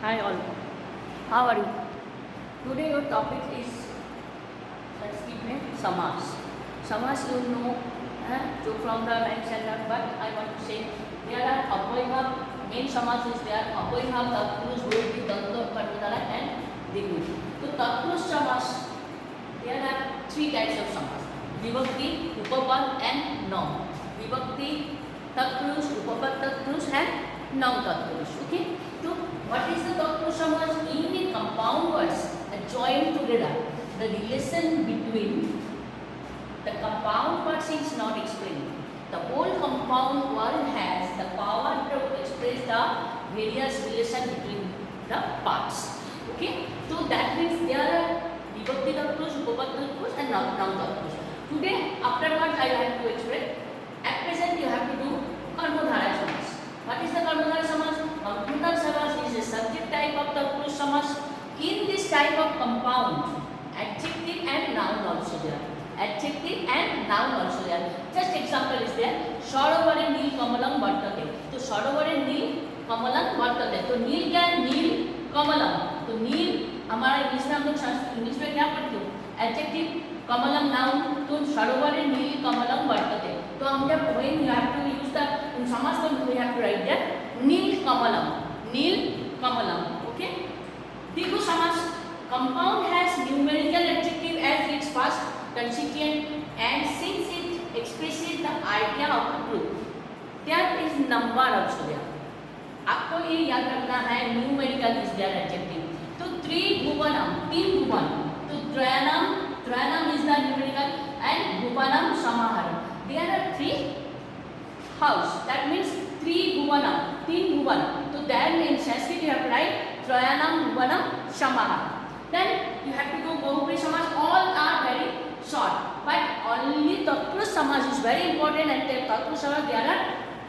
Hi all, how are you? Today your topic is Sanskrit में समास. समास you know, जो from the ninth standard, but I want to say there are अव्ययभाव. Main समास is there अव्ययभाव, तत्पुरुष, बहुव्रीहि, द्वंद्व, कर्मधारय and द्विगु. तो तत्पुरुष समास there are three types of समास: विभक्ति, उपपद and noun. विभक्ति तत्पुरुष, उपपद तत्पुरुष and noun तत्पुरुष. Okay. So what is the तत्पुरुष समास? In the compound words joined together, the relation between the compound words is not explained. The whole compound word has the power to express the various relation between the parts. Okay, so that means there are vibhakti tatpurush, upapad tatpurush and noun tatpurush. Today afterwards I have to explain. At present you have to do कर्मधारय समास. What is the कर्मधारय समास? कर्मधारय समास is a subject type of tatpurush समास. In this type of compound, adjective and noun also there. Adjective and noun also there. Just example is there. सरोवरे नील कमलम वर्तते. तो सरोवरे नील कमलम वर्तते. तो नील क्या है? नील कमलम. तो नील हमारा इंग्लिश में हम लोग इंग्लिश में क्या पढ़ते हो? Adjective, Kamalam noun. तो सरोवरे नील कमलम वर्तते. तो हम जब when you have to use the in समास में we have to write that nil Kamalam. Nil Kamalam. Okay. द्विगु समास. Compound has numerical adjective as its first constituent, and since it expresses the idea of the group, there is number also there. आपको ये याद रखना है numerical is their adjective. तो त्रिभुवनम, तीन भुवन. तो त्रयनम, त्रयनम is the numerical and भुवनम समाहारम. There are three house. That means त्रिभुवनम, तीन भुवन. तो then in Sanskrit you have to write त्रयनम भुवनम समाहारम. Then you have to do बहुव्रीहि समास. All are very short, but only तत्पुरुष समास is very important. And तत्पुरुष समास there are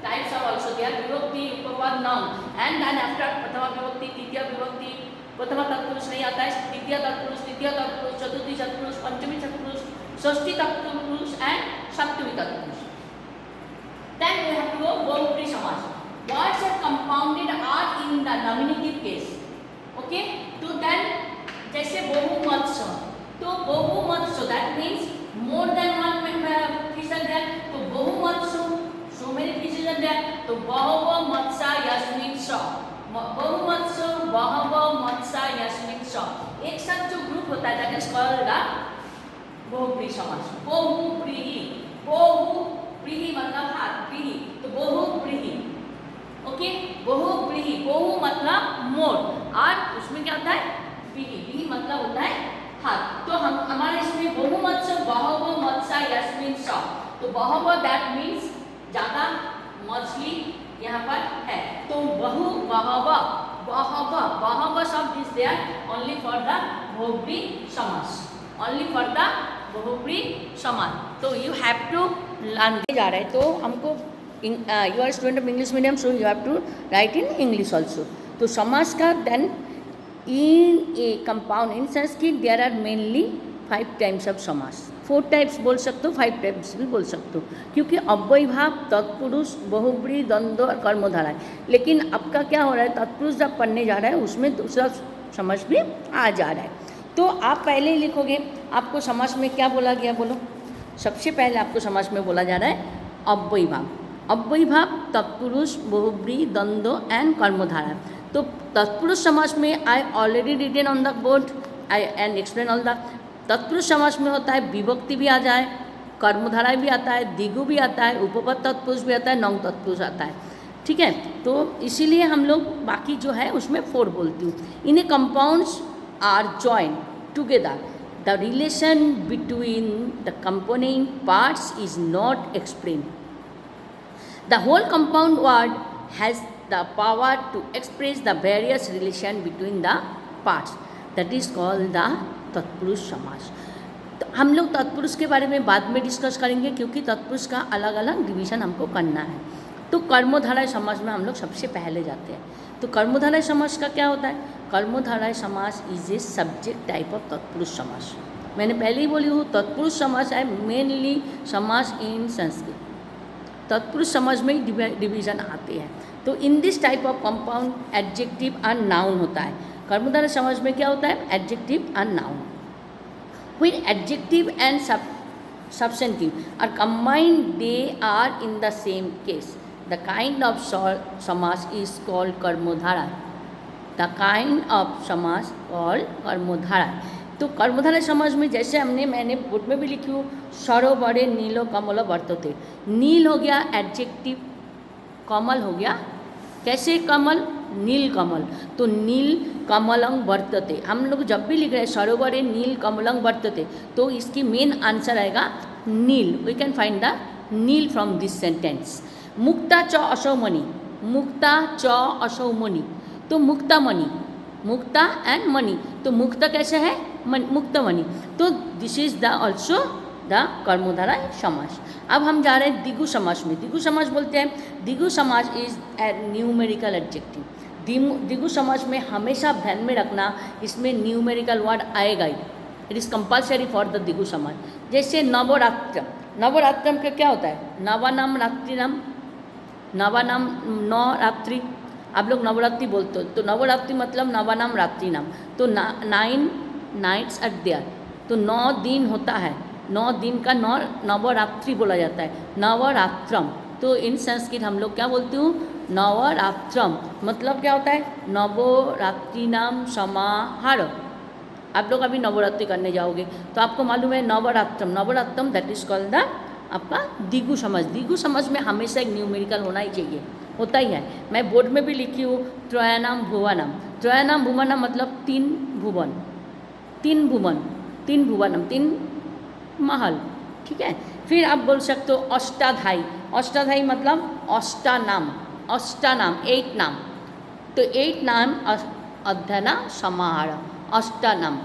types of also there. विभक्ति, उपपद, noun. And then after प्रथमा विभक्ति, तृतीय विभक्ति, प्रथमा तत्पुरुष नहीं आता है, द्वितीय तत्पुरुष, तृतीय तत्पुरुष, चतुर्थी तत्पुरुष, पंचमी तत्पुरुष, षष्ठी तत्पुरुष and सप्तमी तत्पुरुष. Then we have to go बहुव्रीहि समास. Words are compounded are in the nominative case. Okay. तो then जैसे बहुमत्स्य. तो बहुमत्स्य that means more than one fish are there. तो बहुमत्स्य, so many fishes are there. तो बहवो मत्स्य यस्मिन् स. बहुमत्स्य, बहवो मत्स्य यस्मिन् स. एक साथ जो ग्रुप होता है that is called the बहुव्रीहि समास. बहुव्रीहि, बहुव्रीहि मतलब हाथ, व्रीहि. तो बहुव्रीहि. ओके. बहुव्रीहि, बहु मतलब मोर और उसमें क्या होता है? व्रीहि मतलब होता है हाथ. तो हम हमारे इसमें बहुमत्स्य, बहवो मत्स्य यस्मिन् स. तो बहवो दैट मीन्स ज्यादा मछली यहाँ पर है. तो बहु, बहव, बहव शब्द is there only for the बहुव्रीहि समास. ओनली फॉर द बहुव्रीहि समास. तो यू हैव टू लर्न. जा रहा है तो हमको you are student of English medium, so you have to write in English also. तो समास का then in a compound in Sanskrit there are mainly 5 types of समास. 4 types बोल सकते हो, 5 types भी बोल सकते हो, क्योंकि अव्ययभाव, तत्पुरुष, बहुव्रीहि, द्वंद्व और कर्मधारय. लेकिन आपका क्या हो रहा है, तत्पुरुष जब पढ़ने जा रहा है उसमें दूसरा समास भी आ जा रहा है. तो आप पहले ही लिखोगे. आपको समास में क्या बोला गया बोलो. सबसे पहले आपको समास में बोला जा रहा है अव्ययभाव. अव्ययभाव तत्पुरुष, बहुव्रीहि, द्वंद्व एंड कर्मधारय. तो तत्पुरुष समास में I already written on the board I and explain all the. तत्पुरुष समास में होता है विभक्ति भी आ जाए, कर्मधारय भी आता है, द्विगु भी आता है, उपपद तत्पुरुष भी आता है, नौन तत्पुरुष आता है. ठीक है. तो इसीलिए हम लोग बाकी जो है उसमें 4 बोलती हूँ. In a compounds are join together. The relation between the component parts is not explain. The whole compound word has the power to express the various relation between the parts. That is called the तत्पुरुष समास. तो हम लोग तत्पुरुष के बारे में बाद में डिस्कस करेंगे, क्योंकि तत्पुरुष का अलग अलग डिवीजन हमको करना है. तो कर्मधारय समास में हम लोग सबसे पहले जाते हैं. तो कर्मधारय समास का क्या होता है? कर्मधारय समास is a subject type of तत्पुरुष समास. मैंने पहले ही बोली हूँ तत्पुरुष समास है मेनली समास इन संस्कृत. तत्पुरुष समाज में ही डिवीजन आते हैं। तो in this type of compound adjective and noun होता है। कर्मधारय समाज में क्या होता है? Adjective and noun. When adjective and substantive are combined, they are in the same case. The kind of समास is called कर्मधारय. The kind of समास called कर्मधारय. तो कर्मधारय समाज में जैसे मैंने बोर्ड में भी लिखी हूँ, सरोवरे नीलो कमल वर्तते। नील हो गया एडजेक्टिव, कमल हो गया कैसे कमल? नील कमल। तो नील कमलं वर्तते, हम लोग जब भी लिख रहे हैं सरोवरे नील कमलं वर्तते, तो इसकी मेन आंसर आएगा नील। वी कैन फाइंड द नील फ्रॉम दिस सेंटेंस। मुक्ता च असौ मणि, मुक्ता च असौ मणि, तो मुक्ता मणि, मुक्ता एंड मणि, तो मुक्त कैसे है? मुक्त मणि। तो this is the also the कर्मधारय समास। अब हम जा रहे हैं द्विगु समास में। द्विगु समास बोलते हैं, द्विगु समास इज ए न्यूमेरिकल एडजेक्टिव। द्विगु समास में हमेशा ध्यान में रखना, इसमें न्यूमेरिकल वर्ड आएगा ही। It is compulsory for the द्विगु समास। जैसे नवरात्र, नवरात्रम का क्या होता है? नवानाम रात्रिनाम, नवानाम नवरात्रि, आप लोग नवरात्रि बोलते हो, तो नवरात्रि मतलब नवानाम रात्रिनाम। तो 9 नाइट्स आर देयर, तो 9 दिन होता है, 9 दिन का नवरात्रि बोला जाता है, नवरात्रम। तो इन संस्कृत हम लोग क्या बोलते हो? नवरात्रम। मतलब क्या होता है? नवरात्रि नाम समाहार। आप लोग अभी नवरात्रि करने जाओगे तो आपको मालूम है नवरात्रम, नवरात्रम दैट इज कॉल्ड द आपका द्विगु समास। द्विगु समास में हमेशा एक न्यूमेरिकल होना ही चाहिए, होता ही है। मैं बोर्ड में भी लिखी हूँ त्रयानाम भुवनम। त्रयानाम भुवनम मतलब 3 भुवन, 3 भुवन, 3 भुवनम, 3 महल, ठीक है। फिर आप बोल सकते हो अष्टाधाई। अष्टाधाई मतलब अष्टानाम, अष्टानाम 8 नाम, तो 8 नाम अध्ययना समाहार, अष्टानाम,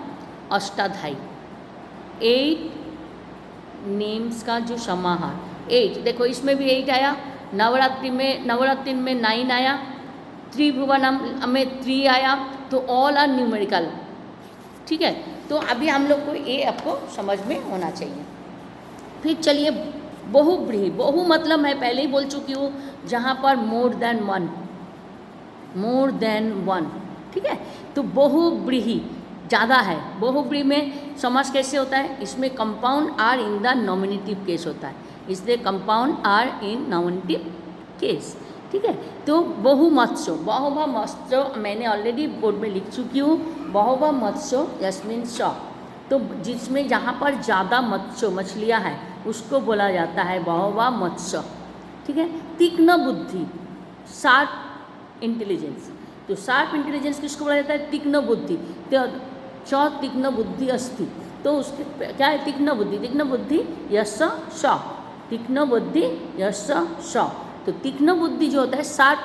अष्टाधाई 8 नेम्स का जो समाहार। 8 देखो इसमें भी 8 आया, नवरात्रि में 9 आया, त्रिभुवनम में 3 आया, तो ऑल आर न्यूमेरिकल, ठीक है। तो अभी हम लोग को ये आपको समझ में होना चाहिए। फिर चलिए बहुब्रीहि। बहु मतलब मैं पहले ही बोल चुकी हूँ, जहाँ पर more than one, more than one, ठीक है। तो बहुब्रीहि ज़्यादा है। बहुब्रीहि में समास कैसे होता है? इसमें compound are in the nominative case होता है, इसलिए compound are in nominative case, ठीक है। तो बहुमत्स्य, बहुवा मत्स्य मैंने ऑलरेडी बोर्ड में लिख चुकी हूँ, बहुवा मत्स्य यस्मिन् स, तो जिसमें जहाँ पर ज़्यादा मत्स्य मछलियाँ हैं उसको बोला जाता है बहुवा मत्स्य, ठीक है। तीक्ष्ण बुद्धि, शार्प इंटेलिजेंस, तो शार्प इंटेलिजेंस किसको बोला जाता है? तीक्ष्ण बुद्धि। तो च तीक्ष्ण बुद्धि अस्ति, तो उसके क्या है? तीक्ष्ण बुद्धि, तीक्ष्ण बुद्धि यश स, तीक्ष्ण बुद्धि यश स। तो तीक्ष्ण बुद्धि जो होता है, शार्प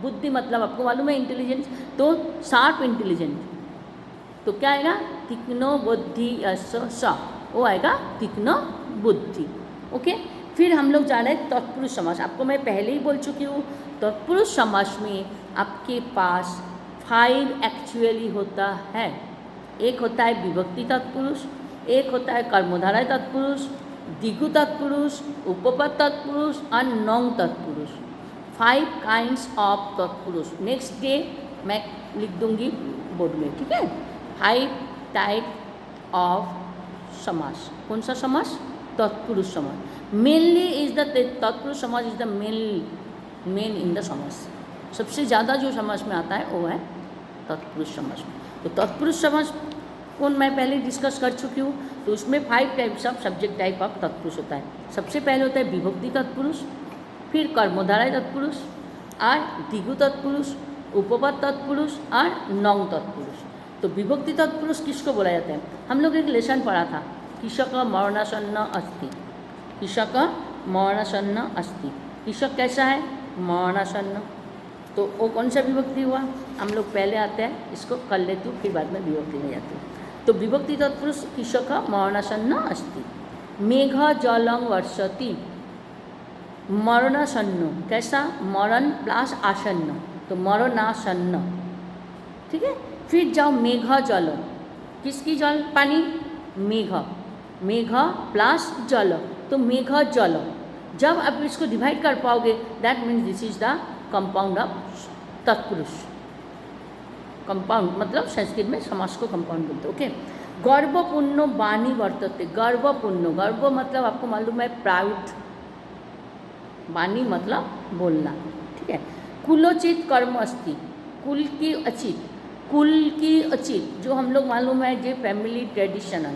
बुद्धि मतलब आपको मालूम है इंटेलिजेंस, तो शार्प इंटेलिजेंस, तो क्या आएगा? तीक्ष्ण बुद्धि यश स, वो आएगा तीक्ष्ण बुद्धि, ओके। फिर हम लोग जा रहे हैं तत्पुरुष समास। आपको मैं पहले ही बोल चुकी हूँ, तत्पुरुष समास में आपके पास 5 एक्चुअली होता है। एक होता है विभक्ति तत्पुरुष, एक होता है कर्मधारय तत्पुरुष, द्विगु तत्पुरुष, उपपद तत्पुरुष और नौंग तत्पुरुष। 5 काइंड्स ऑफ तत्पुरुष। नेक्स्ट डे मैं लिख दूंगी बोर्ड में, ठीक है। 5 टाइप ऑफ समास। कौन सा समास? तत्पुरुष समास। मेनली इज द तत्पुरुष समास is the main in the समास। सबसे ज़्यादा जो समास में आता है वो है तत्पुरुष समास में। तो तत्पुरुष समास कौन मैं पहले डिस्कस कर चुकी हूँ, तो उसमें 5 types of subject type of तत्पुरुष होता है। सबसे पहले होता है विभक्ति तत्पुरुष, फिर कर्मधारय तत्पुरुष और द्विगु तत्पुरुष, उपपद तत्पुरुष और नौंग तत्पुरुष। तो विभक्ति तत्पुरुष किसको बोला जाता है? हम लोग एक लेसन पढ़ा था, कृषक मरणासन्न अस्ति, कृषक मरणासन्न अस्ति। कृषक कैसा है? मरणासन्न, तो वो कौन सा विभक्ति हुआ? हम लोग पहले आते हैं, इसको कर लेते हो, फिर बाद में विभक्ति में जाते हैं। तो विभक्ति तत्पुरुष कृषक मरणासन्न अस्ति। मेघ जलं वर्षति, मरणासन्न कैसा? मरण प्लस आसन्न, तो मरणासन्न, ठीक है। फिर जाओ मेघ जल, किसकी जल? पानी, मेघ, मेघ प्लस जल, तो मेघ जल, जब आप इसको डिवाइड कर पाओगे, that means this is the compound of तत्पुरुष। कंपाउंड मतलब संस्कृत में समास को कंपाउंड बोलते हैं। ओके, गर्वपूर्ण वाणी वर्तते। गर्वपूर्ण, गर्व मतलब आपको मालूम है प्राउड, वाणी मतलब बोलना, ठीक है। कुलोचित कर्म अस्ति, कुल की अचित, कुल की अचित जो हम लोग मालूम है जो फैमिली ट्रेडिशनल,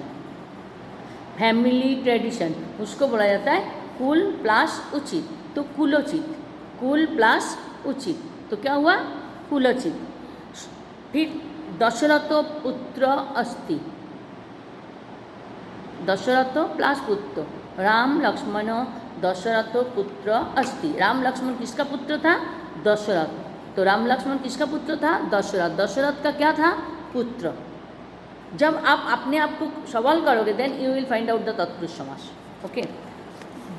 फैमिली ट्रेडिशन उसको बोला जाता है कुल प्लस उचित, तो कुलोचित, कुल प्लस उचित, तो क्या हुआ कुलोचित। फिर दशरथ पुत्र अस्ति, दशरथ प्लस पुत्र, राम लक्ष्मण दशरथ पुत्र अस्ति। राम लक्ष्मण किसका पुत्र था? दशरथ। तो राम लक्ष्मण किसका पुत्र था? दशरथ। दशरथ का क्या था? पुत्र। जब आप अपने आप को सवाल करोगे then you will find out the तत्पुरुष समास। ओके,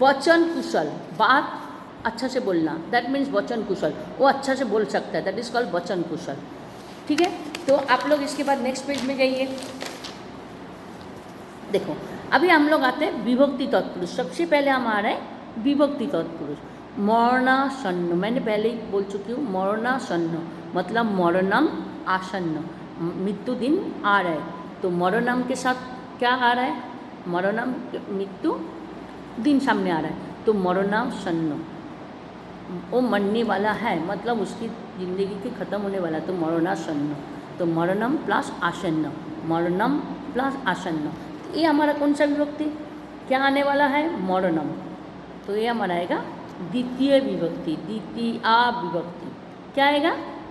वचन कुशल, बात अच्छा से बोलना, दैट मीन्स वचन कुशल, वो अच्छा से बोल सकता है, दैट इज कॉल्ड वचन कुशल, ठीक है। तो आप लोग इसके बाद नेक्स्ट पेज में जाइए। देखो अभी हम लोग आते हैं विभक्ति तत्पुरुष। सबसे पहले हम आ रहे हैं विभक्ति तत्पुरुष। मरणासन्न, मैंने पहले ही बोल चुकी हूँ, मरणासन्न मतलब मरणम आसन्न, मृत्यु दिन आ रहा है। तो मरणम के साथ क्या आ रहा है? मरणम, मृत्यु दिन सामने आ रहा है, तो मरणासन्न, वो मरने वाला है मतलब उसकी जिंदगी के ख़त्म होने वाला है, तो मरणासन्न। तो मरणम प्लस आसन्न, मरणम प्लस आसन्न, ये हमारा कौन सा विभक्ति क्या आने वाला है? मरणम। तो ये हमारा आएगा द्वितीय विभक्ति, द्वितीया विभक्ति। क्या आएगा?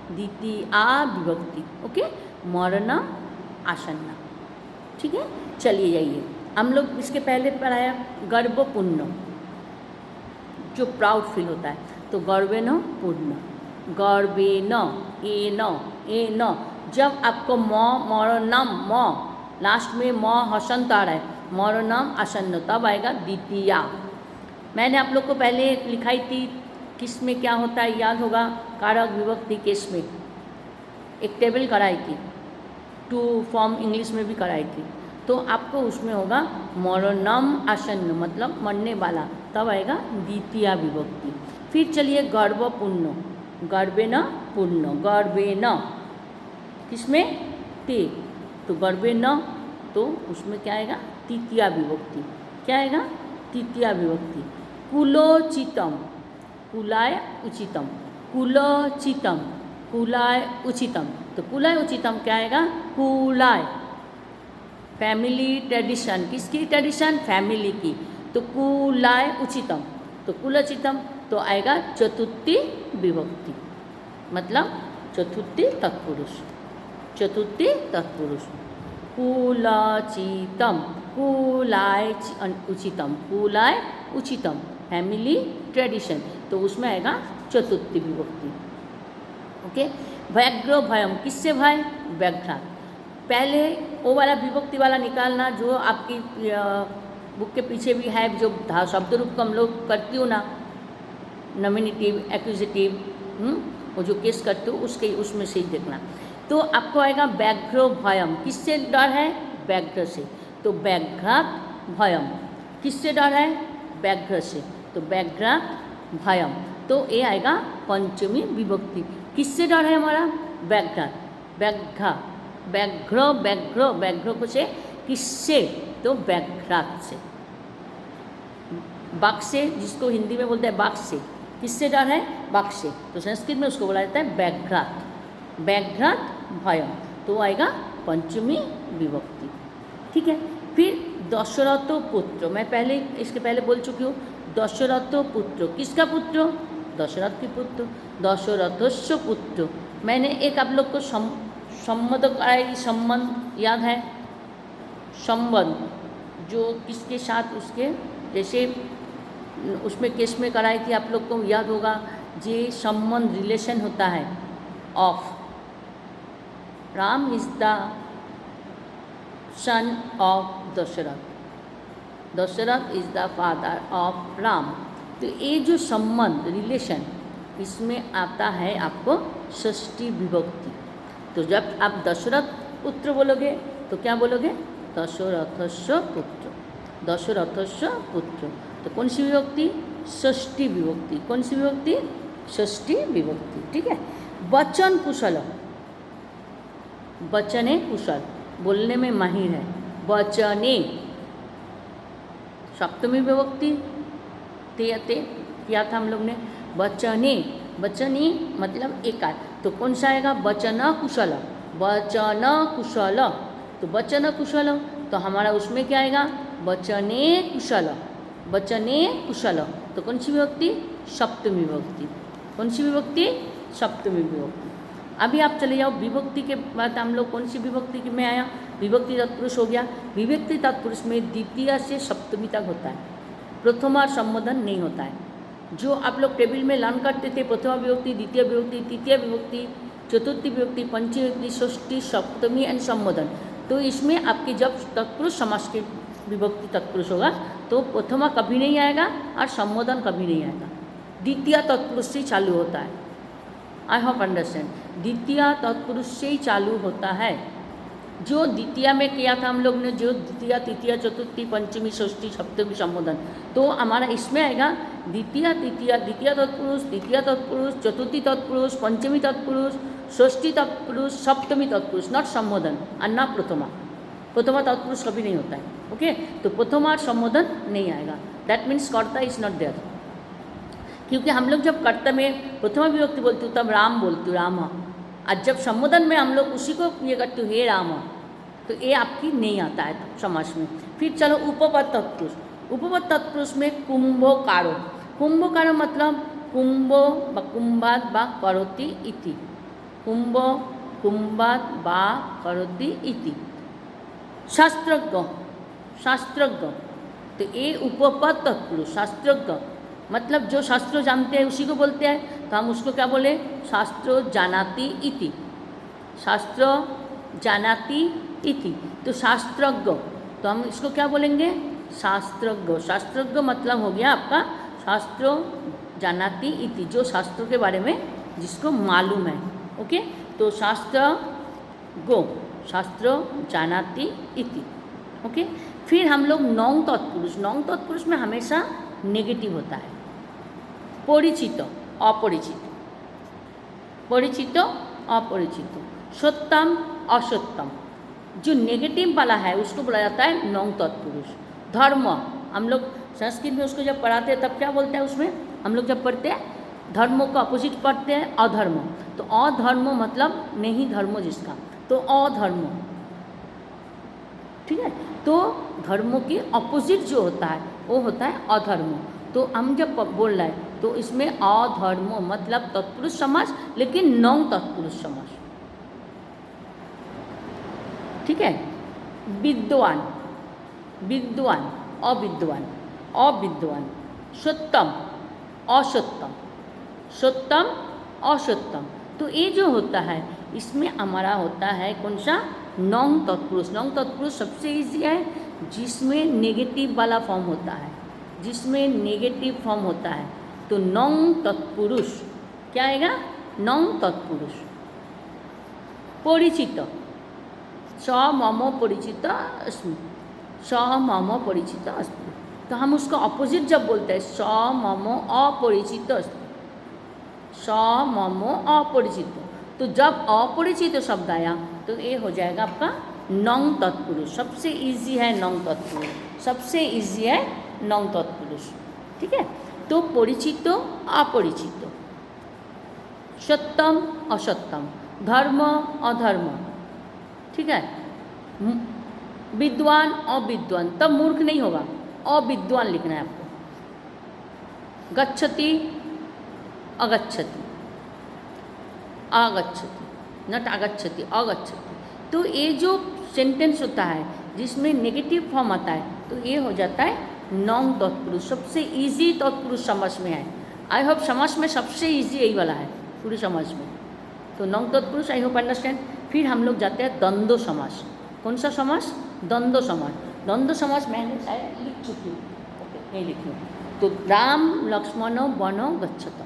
द्वितीया विभक्ति। ओके, मरणम आसन्न, ठीक है। चलिए जाइए, हम लोग इसके पहले पढ़ाया गर्वपूर्ण, जो प्राउड फील होता है, तो गर्वेन पूर्ण, गर्वेन, ए न, जब आपको मरणम, लास्ट में हसंत आ रहा है, मरणम आसन्न, तब आएगा द्वितीया। मैंने आप लोग को पहले लिखाई थी किस में क्या होता है, याद होगा, कारक विभक्ति केस में एक टेबल कराई थी, टू फॉर्म इंग्लिश में भी कराई थी, तो आपको उसमें होगा मरणम आसन्न मतलब मरने वाला, तब आएगा द्वितीया विभक्ति। फिर चलिए गर्वपूर्ण, गर्वेन पूर्ण, गर्वेन किसमें? ते, तो गर्वेन, तो उसमें क्या आएगा? तृतीया विभक्ति। क्या आएगा? तृतीया विभक्ति। कुलोचितम, कुलाय उचितम, कुलोचितम, कुलाय उचितम, तो कुलाय उचितम क्या आएगा? कुलाय, फैमिली ट्रेडिशन, किसकी ट्रेडिशन? फैमिली की, तो कुलाय उचितम, तो कुलोचितम, तो आएगा चतुर्थी विभक्ति मतलब चतुर्थी तत्पुरुष, चतुर्थी तत्पुरुष। कुलोचितम, कुलाय उचितम, कुलाय उचितम, फैमिली ट्रेडिशन, तो उसमें आएगा चतुर्थी विभक्ति। ओके, व्याघ्र भयम, किससे भय? व्याघ्र। पहले वो वाला विभक्ति वाला निकालना जो आपकी बुक के पीछे भी है, जो शब्द रूप को हम लोग करती हो ना, नॉमिनेटिव, एक्यूजेटिव, वो जो केस करते हो उसके उसमें से ही देखना। तो आपको आएगा व्याघ्र भयम, किससे डर है? व्याघ्र से, तो व्याघ्रात भयम, किससे डर है? व्याघ्र से, तो व्याघ्रात भयम, तो ये आएगा पंचमी विभक्ति। किससे डर है हमारा? व्याघ्रात, व्याघ्र, व्याघ्र, व्याघ्र, व्याघ्र को से किससे? तो व्याघ्रात से, बाघ से, जिसको हिंदी में बोलते हैं बाघ से, किससे डर है? बाघ से, तो संस्कृत में उसको बोला जाता है व्याघ्रात, व्याघ्रात भयम, तो आएगा पंचमी विभक्ति, ठीक है। फिर दशरथ पुत्र, मैं पहले इसके पहले बोल चुकी हूँ, दशरथ पुत्र, किसका पुत्र? दशरथ की पुत्र, दशरथस्य पुत्र। मैंने एक आप लोग को संबंध कराई, संबंध याद है? संबंध जो किसके साथ, उसके जैसे उसमें केस में कराई थी, आप लोग को याद होगा, जे संबंध रिलेशन होता है of Ram is the son of Dasharath, Dasharath is the father of Ram, तो ये जो संबंध रिलेशन इसमें आता है आपको षष्ठी विभक्ति। तो जब आप दशरथ पुत्र बोलोगे तो क्या बोलोगे? दशरथस्य पुत्र, दशरथस्य पुत्र, तो कौन सी विभक्ति? षष्ठी विभक्ति। कौन सी विभक्ति? षष्ठी विभक्ति। ठीक है। वचन कुशल, वचने कुशल, बोलने में माहिर है। वचने सप्तमी विभक्ति ते किया था हम लोग ने। वचने, वचनी मतलब एकाध, तो कौन सा आएगा? वचन कुशल, वचन कुशल। तो वचन कुशल तो हमारा उसमें क्या आएगा? वचने कुशल, वचने कुशल। तो कौन सी विभक्ति? सप्तमी विभक्ति। कौन सी विभक्ति? सप्तमी विभक्ति। अभी आप चले जाओ विभक्ति के बाद हम लोग कौन सी विभक्ति में आया? विभक्ति तत्पुरुष हो गया। विभक्ति तत्पुरुष में द्वितीय से सप्तमी तक होता है, प्रथमा और संबोधन नहीं होता है। जो आप लोग टेबल में लर्न करते थे, प्रथमा विभक्ति, द्वितीय विभक्ति, तृतीय विभक्ति, चतुर्थी विभक्ति, पंचमी विभक्ति, षष्ठी, सप्तमी एंड संबोधन, तो इसमें आपके जब तत्पुरुष समास के विभक्ति तत्पुरुष होगा तो प्रथमा कभी नहीं आएगा और संबोधन कभी नहीं आएगा। द्वितीय तत्पुरुष से चालू होता है। I hope understand. द्वितीय तत्पुरुष से ही चालू होता है। जो द्वितीय में किया था हम लोग ने, जो द्वितीय, तृतीय, चतुर्थी, पंचमी, षष्ठी, सप्तमी, संबोधन, तो हमारा इसमें आएगा द्वितीय, तृतीय, द्वितीय तत्पुरुष, तृतीय तत्पुरुष, चतुर्थी तत्पुरुष, पंचमी तत्पुरुष, षष्ठी तत्पुरुष, सप्तमी तत्पुरुष, नॉट संबोधन और ना प्रथमा। प्रथमा तत्पुरुष कभी नहीं होता है। ओके, तो प्रथमा और संबोधन नहीं आएगा। दैट मीन्स कर्ता इज नॉट देयर। क्योंकि हम लोग जब कर्ता में प्रथमा विभक्ति बोलती हूँ तब राम बोलती हूँ, राम। और जब संबोधन में हम लोग उसी को ये करते हो, हे राम, तो ये आपकी नहीं आता है समास में। फिर चलो उपपद तत्पुरुष। उपपद तत्पुरुष में कुंभकारो। कुंभकारो मतलब कुंभो व कुंभात व करोति इति। कुंभ, कुंभात व करोति इति। शास्त्रज्ञ, शास्त्रज्ञ, तो ये उपपद तत्पुरुष। शास्त्रज्ञ मतलब जो शास्त्र जानते हैं उसी को बोलते हैं, तो हम उसको क्या बोले? शास्त्रो जानाति इति। शास्त्र जानाति इति, तो शास्त्रज्ञ, तो हम इसको क्या बोलेंगे? शास्त्रज्ञ। शास्त्रज्ञ मतलब हो गया आपका शास्त्रो जानाति इति, जो शास्त्रों के बारे में जिसको मालूम है। ओके, तो शास्त्रज्ञ, शास्त्रो जानाति इति। ओके, फिर हम लोग नौ तत्पुरुष। नौ तत्पुरुष में हमेशा नेगेटिव होता है। परिचित, अपरिचित, परिचित, अपरिचित, सत्यम, असत्यम, जो नेगेटिव वाला है उसको बोला जाता है नौ तत्पुरुष। धर्म, हम लोग संस्कृत में उसको जब पढ़ाते हैं तब क्या बोलते हैं उसमें? हम लोग जब पढ़ते हैं धर्मों को अपोजिट पढ़ते हैं अधर्म। तो अधर्म मतलब नहीं धर्म जिसका, तो अधर्म। ठीक है, तो धर्मों के अपोजिट जो होता है वो होता है अधर्म। तो हम जब बोल रहे हैं तो इसमें अधर्म मतलब तत्पुरुष समास, लेकिन नौ तत्पुरुष समास। ठीक है। विद्वान, विद्वान, अविद्वान, अविद्वान, सत्यम, असत्यम, सत्यम, असत्यम। तो ये जो होता है इसमें हमारा होता है कौन सा? नौ तत्पुरुष। नौ तत्पुरुष सबसे इजी है जिसमें नेगेटिव वाला फॉर्म होता है, जिसमें नेगेटिव फॉर्म होता है। तो नौ तत्पुरुष क्या आएगा? नौ तत्पुरुष। परिचित, स मम परिचित अस्मि, स मम परिचित अस्मि। तो हम उसका अपोजिट जब बोलते हैं स मम अपरिचित अस्मि, स मम अपरिचित, तो जब अपरिचित शब्द आया तो ये हो जाएगा आपका नौ तत्पुरुष। सबसे इजी है नौ तत्पुरुष, सबसे इजी है नौ तत्पुरुष। ठीक है। तो परिचित, अपरिचित, सत्यम, असत्यम, धर्म, अधर्म। ठीक है। विद्वान, अविद्वान, तब मूर्ख नहीं होगा, अविद्वान लिखना है आपको। गच्छति, अगच्छति, आगच्छति, नट आगच्छति, अगच्छति। तो ये जो सेंटेंस होता है जिसमें नेगेटिव फॉर्म आता है तो ये हो जाता है नौ तत्पुरुष। सबसे इजी तत्पुरुष समास में है। आई होप समास में सबसे इजी यही वाला है पूरी समास में। तो नौ तत्पुरुष, आई होप अंडरस्टैंड। फिर हम लोग जाते हैं द्वंद्व समास। कौन सा समास? द्वंद्व समास। द्वंद्व समास मैंने शायद लिख चुकी हूँ, ओके नहीं लिखी। तो राम लक्ष्मणो वनो गच्छतो।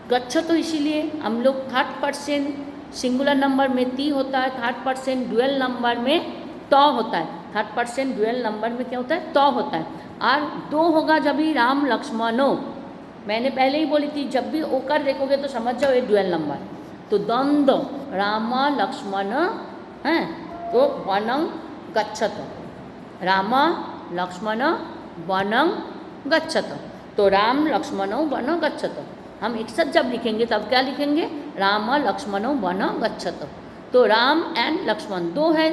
गच्छतो इसीलिए हम लोग थर्ड पर्सन सिंगुलर नंबर में ती होता है, थर्ड पर्सन ड्यूअल नंबर में त होता है। थर्ड पर्सन ड्यूअल नंबर में क्या होता है? त होता है। और दो होगा जब भी राम लक्ष्मणो, मैंने पहले ही बोली थी जब भी ओकर देखोगे तो समझ जाओ ये ड्यूअल नंबर। तो द्वंद्व राम लक्ष्मण हैं तो वनं गच्छत, राम लक्ष्मण वनं गच्छत, तो राम लक्ष्मणो वन गच्छत। हम एक साथ जब लिखेंगे तब क्या लिखेंगे, राम लक्ष्मणो वन गच्छत। तो राम एंड लक्ष्मण दो है,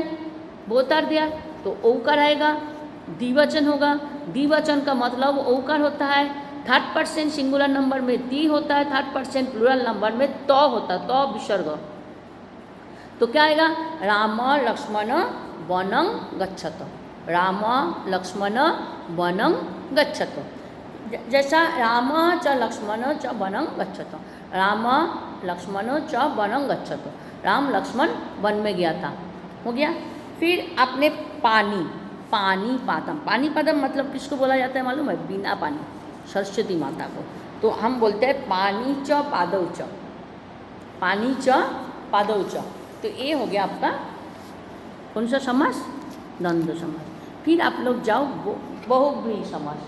वो उतार दिया तो ओकार आएगा, द्विवचन होगा। द्विवचन का मतलब ओकार होता है, थर्ड पर्सन सिंगुलर नंबर में ती होता है, थर्ड पर्सन प्लूरल नंबर में तो होता है, तो विसर्ग। तो क्या आएगा, राम लक्ष्मण वनं गच्छत, राम लक्ष्मण वनं गच्छत। जैसा राम च लक्ष्मण च वनं गच्छत, राम लक्ष्मण च वनं गच्छत, राम लक्ष्मण वन में गया था, हो गया। फिर आपने पानी, पानी पादम, पानी पादम मतलब किसको बोला जाता है मालूम है, बिना पानी, सरस्वती माता को। तो हम बोलते हैं पानी च पादौ च, पानी च पादौ च। तो ये हो गया आपका कौन सा समास, द्वंद्व समास। फिर आप लोग जाओ बहुब्रीहि समास,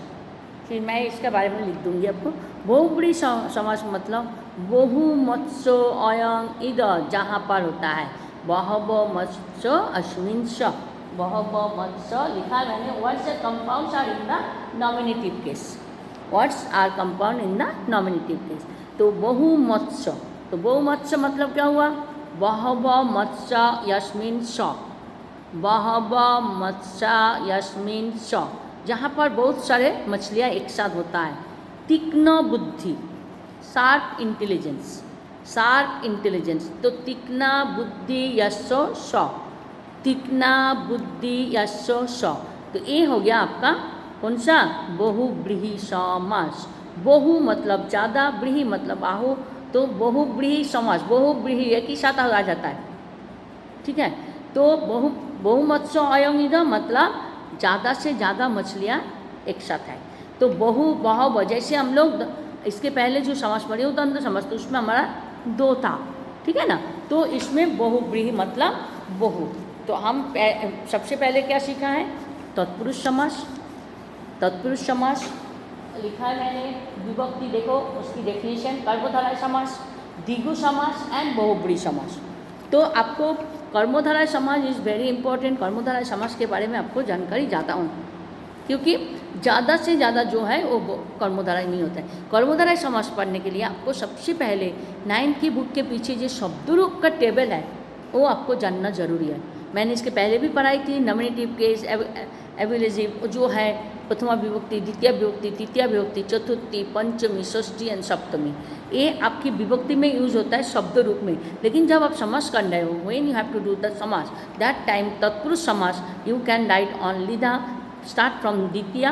फिर मैं इसके बारे में लिख दूंगी आपको। बहुब्रीहि समास मतलब बहु मत्स्य अयं इद, जहाँ पर होता है बहव मत्स्य अस्मिन् च, बहव मत्स्य लिखा है मैंने, words compounds are in the nominative case, words are compound in the nominative case. तो बहु मत्स्य, तो बहु मत्स्य मतलब क्या हुआ, बहव मत्स्य यस्मिन् च, बहव मत्स्य यस्मिन् च, जहाँ पर बहुत सारे मछलियाँ एक साथ होता है। तीक्ष्ण बुद्धि, शार्प इंटेलिजेंस, शार्प इंटेलिजेंस, तो तीक्ष्ण बुद्धि यशो स, तीक्ष्ण बुद्धि यशो स। तो ये हो गया आपका कौन सा, बहुब्रीहि समास। बहु मतलब ज़्यादा, ब्रीहि मतलब बाहु, तो बहुब्रीहि समास, बहुब्रीहि एक ही साथ आ जाता है, ठीक है। तो बहुमत्स्य अयं इद मतलब ज़्यादा से ज़्यादा मछलियाँ एक साथ है। तो बहु जैसे हम लोग इसके पहले जो समास पढ़े वो द्वंद्व समास, तो उसमें हमारा दो था, ठीक है ना। तो इसमें बहुब्रीहि मतलब बहु। तो हम सबसे पहले क्या सीखा है, तत्पुरुष समास। तत्पुरुष समास लिखा है मैंने, विभक्ति देखो उसकी डेफिनेशन, कर्मधारय समास, द्विगु समास एंड बहुब्रीहि समास। तो आपको कर्मधारय समास इज़ वेरी इंपॉर्टेंट। कर्मधारय समास के बारे में आपको जानकारी ज़्यादा हो, क्योंकि ज़्यादा से ज़्यादा जो है वो कर्मधारय नहीं होता है। कर्मधारय समास पढ़ने के लिए आपको सबसे पहले 9th की बुक के पीछे जो शब्दरूप का टेबल है वो आपको जानना जरूरी है। मैंने इसके पहले भी पढ़ाई थी, नॉमिनेटिव केस, एविलेजिव जो है, प्रथमा विभक्ति, द्वितीय विभक्ति, तृतीय विभक्ति, चतुर्थी, पंचमी, षष्ठी एंड सप्तमी, ये आपकी विभक्ति में यूज होता है शब्द रूप में। लेकिन जब आप समास कर रहे हो, when you have to do the समास, दैट टाइम तत्पुरुष समास you can write only the start from द्वितीय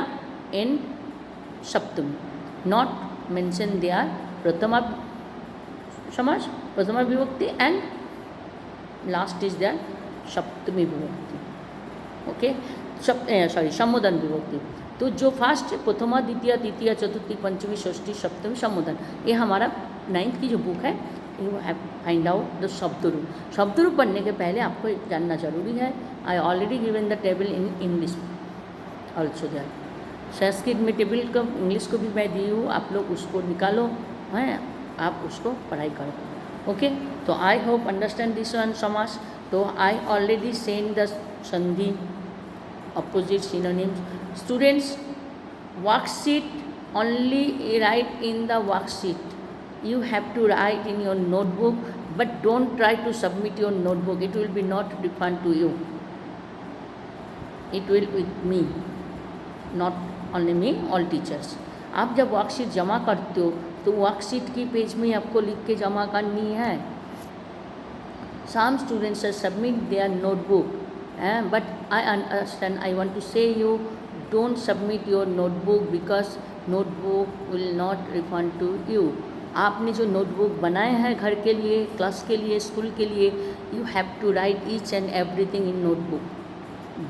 एंड सप्तमी, नॉट मेंशन देयर प्रथमा समास, प्रथमा विभक्ति एंड लास्ट इज देयर सप्तमी विभक्ति, ओके, संबोधन विभक्ति। तो जो फास्ट प्रथमा, द्वितीय, तृतीय, चतुर्थी, पंचमी, षष्ठी, सप्तमी, संबोधन, ये हमारा 9th की जो बुक है, you have find out the शब्दरूप। शब्दरूप पढ़ने के पहले आपको जानना जरूरी है। I already given the table in English also there, Sanskrit में टेबल का इंग्लिश को भी मैं दी हूँ, आप लोग उसको निकालो हैं, आप उसको पढ़ाई करो, ओके। तो I hope understand this one समास। तो आई ऑलरेडी सेंड द संधि, opposite synonyms. Students, worksheet only write in the worksheet. You have to write in your notebook, but don't try to submit your notebook. It will be not refund to you. It will with me, not only me, all teachers. आप जब worksheet जमा करते हो तो worksheet की page में आपको लिख के जमा करनी है। Some students submit their notebook. But I understand, I want to say you don't submit your notebook because notebook will not refund to you. आपने जो नोटबुक बनाए हैं घर के लिए, क्लास के लिए, स्कूल के लिए, you have to write each and everything in notebook.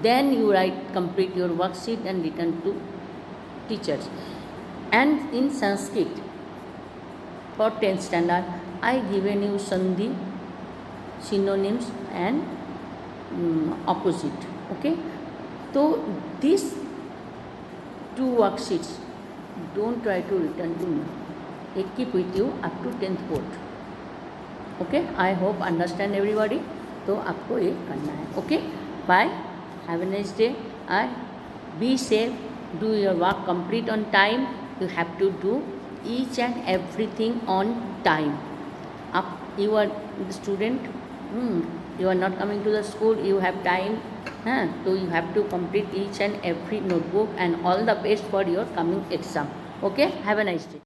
Then you write, complete your worksheet and return to teachers. And in Sanskrit for 10th standard, I given you sandhi, synonyms and opposite, okay. तो this 2 worksheets. Don't try to return to me. It keep with you up to 10th board. Okay, I hope understand everybody. तो आपको ये करना है. Okay, bye. Have a nice day and be safe. Do your work complete on time. You have to do each and everything on time. Up, you are the student. You are not coming to the school. You have time. So you have to complete each and every notebook and all the best for your coming exam. Okay, have a nice day.